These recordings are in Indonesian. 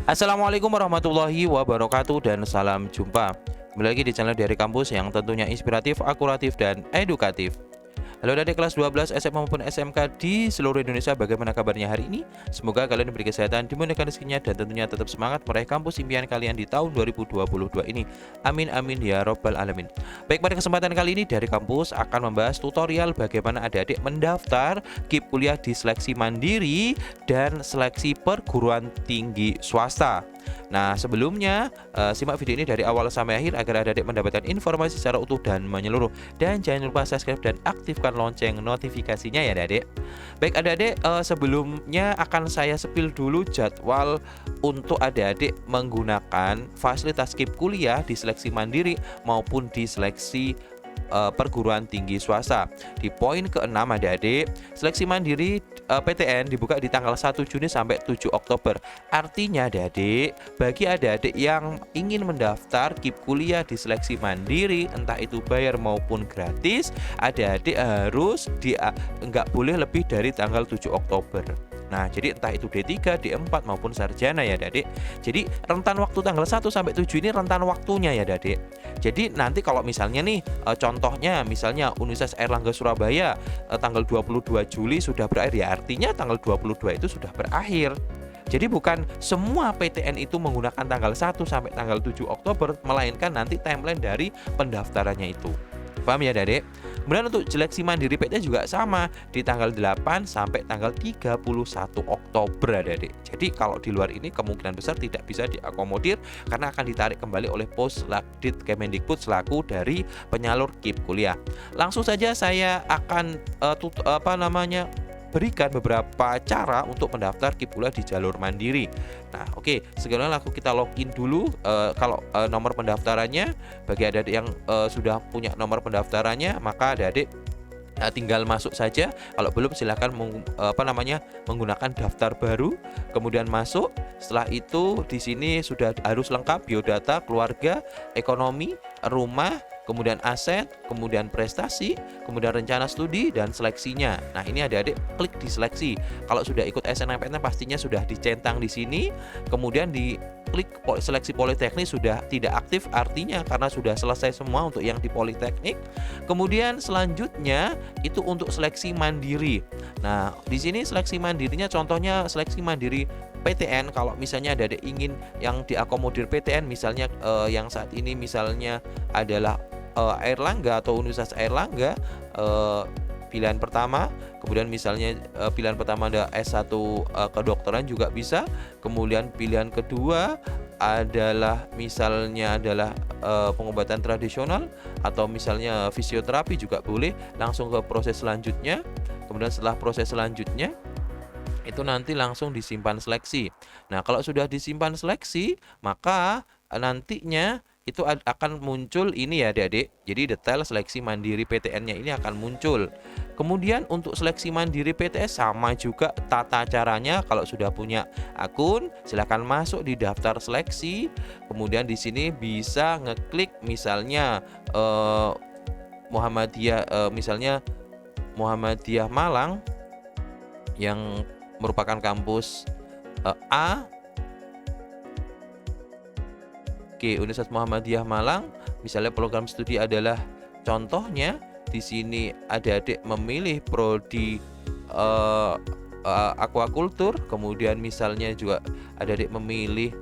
Assalamualaikum warahmatullahi wabarakatuh dan salam jumpa. Kembali lagi di channel dari kampus yang tentunya inspiratif, akuratif, dan edukatif. Halo adik kelas 12 SMA maupun SMK di seluruh Indonesia, bagaimana kabarnya hari ini? Semoga kalian diberi kesehatan, dimudahkan rezekinya, dan tentunya tetap semangat meraih kampus impian kalian di tahun 2022 ini. Amin amin ya robbal alamin. Baik, pada kesempatan kali ini dari kampus akan membahas tutorial bagaimana adik-adik mendaftar KIP kuliah di seleksi mandiri dan seleksi perguruan tinggi swasta. Nah, sebelumnya simak video ini dari awal sampai akhir agar adik-adik mendapatkan informasi secara utuh dan menyeluruh. Dan jangan lupa subscribe dan aktifkan lonceng notifikasinya ya adik-adik. Baik adik-adik, sebelumnya akan saya spill dulu jadwal untuk adik-adik menggunakan fasilitas KIP kuliah di seleksi mandiri maupun di seleksi perguruan tinggi swasta. Di poin ke-6 adik-adik, seleksi mandiri PTN dibuka di tanggal 1 Juni sampai 7 Oktober. Artinya adik-adik, bagi adik-adik yang ingin mendaftar KIP kuliah di seleksi mandiri, entah itu bayar maupun gratis, adik-adik harus nggak boleh lebih dari tanggal 7 Oktober. Nah, jadi entah itu D3, D4 maupun sarjana ya adik. Jadi rentan waktu tanggal 1 sampai 7 ini rentan waktunya ya adik. Jadi nanti kalau misalnya nih contohnya misalnya Universitas Airlangga Surabaya tanggal 22 Juli sudah berakhir, ya artinya tanggal 22 itu sudah berakhir. Jadi bukan semua PTN itu menggunakan tanggal 1 sampai tanggal 7 Oktober, melainkan nanti timeline dari pendaftarannya itu. Paham ya adik? Kemudian untuk seleksi mandiri PT juga sama, di tanggal 8 sampai tanggal 31 Oktober adik-adik. Jadi kalau di luar ini kemungkinan besar tidak bisa diakomodir karena akan ditarik kembali oleh Poslakdit Kemendikbud selaku dari penyalur KIP kuliah. Langsung saja saya akan berikan beberapa cara untuk mendaftar KIP kuliah di jalur mandiri. Nah, oke, segala laku kita login dulu. Kalau nomor pendaftarannya, bagi adik-adik yang sudah punya nomor pendaftarannya, maka adik-adik tinggal masuk saja. Kalau belum silahkan menggunakan daftar baru, kemudian masuk. Setelah itu di sini sudah harus lengkap biodata, keluarga, ekonomi, rumah, kemudian aset, kemudian prestasi, kemudian rencana studi dan seleksinya. Nah, ini adik-adik klik di seleksi. Kalau sudah ikut SNMPTN pastinya sudah dicentang di sini. Kemudian di klik seleksi politeknik sudah tidak aktif, artinya karena sudah selesai semua untuk yang di politeknik. Kemudian selanjutnya itu untuk seleksi mandiri. Nah, di sini seleksi mandirinya contohnya seleksi mandiri PTN. Kalau misalnya ada ingin yang diakomodir PTN, misalnya yang saat ini misalnya adalah Airlangga atau Universitas Airlangga, pilihan pertama. Kemudian misalnya pilihan pertama ada S1 kedokteran juga bisa. Kemudian pilihan kedua adalah misalnya adalah pengobatan tradisional atau misalnya fisioterapi juga boleh. Langsung ke proses selanjutnya. Kemudian setelah proses selanjutnya itu nanti langsung disimpan seleksi. Nah, kalau sudah disimpan seleksi, maka nantinya itu akan muncul ini ya adik-adik. Jadi detail seleksi mandiri PTN-nya ini akan muncul. Kemudian untuk seleksi mandiri PTS sama juga tata caranya. Kalau sudah punya akun, silahkan masuk di daftar seleksi. Kemudian di sini bisa ngeklik misalnya misalnya Muhammadiyah Malang yang merupakan kampus A. Oke, Universitas Muhammadiyah Malang, misalnya program studi adalah contohnya di sini adik-adik memilih prodi aquacultur, kemudian misalnya juga adik-adik memilih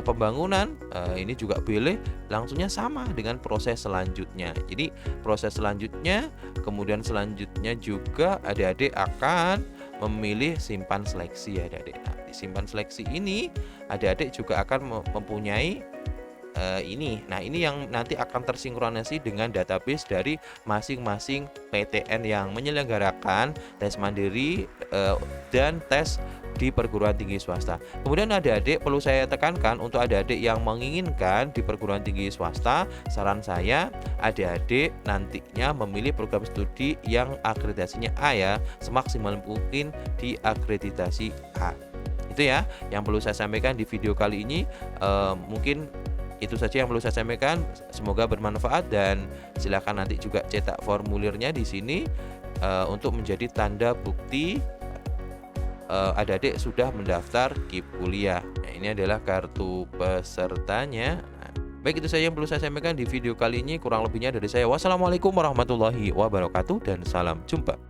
pembangunan, ini juga boleh. Langsungnya sama dengan proses selanjutnya. Jadi proses selanjutnya, kemudian selanjutnya juga adik-adik akan memilih simpan seleksi ya adik-adik. Nah, di simpan seleksi ini adik-adik juga akan mempunyai ini. Nah, ini yang nanti akan tersinkronisasi dengan database dari masing-masing PTN yang menyelenggarakan tes mandiri dan tes di perguruan tinggi swasta. Kemudian adik-adik perlu saya tekankan untuk adik-adik yang menginginkan di perguruan tinggi swasta, saran saya adik-adik nantinya memilih program studi yang akreditasinya A ya, semaksimal mungkin di akreditasi A. Itu ya yang perlu saya sampaikan di video kali ini. Mungkin itu saja yang perlu saya sampaikan. Semoga bermanfaat dan silakan nanti juga cetak formulirnya di sini untuk menjadi tanda bukti adik-adik sudah mendaftar KIP kuliah. Nah, ini adalah kartu pesertanya. Nah, baik, itu saja yang perlu saya sampaikan di video kali ini. Kurang lebihnya dari saya. Wassalamualaikum warahmatullahi wabarakatuh dan salam jumpa.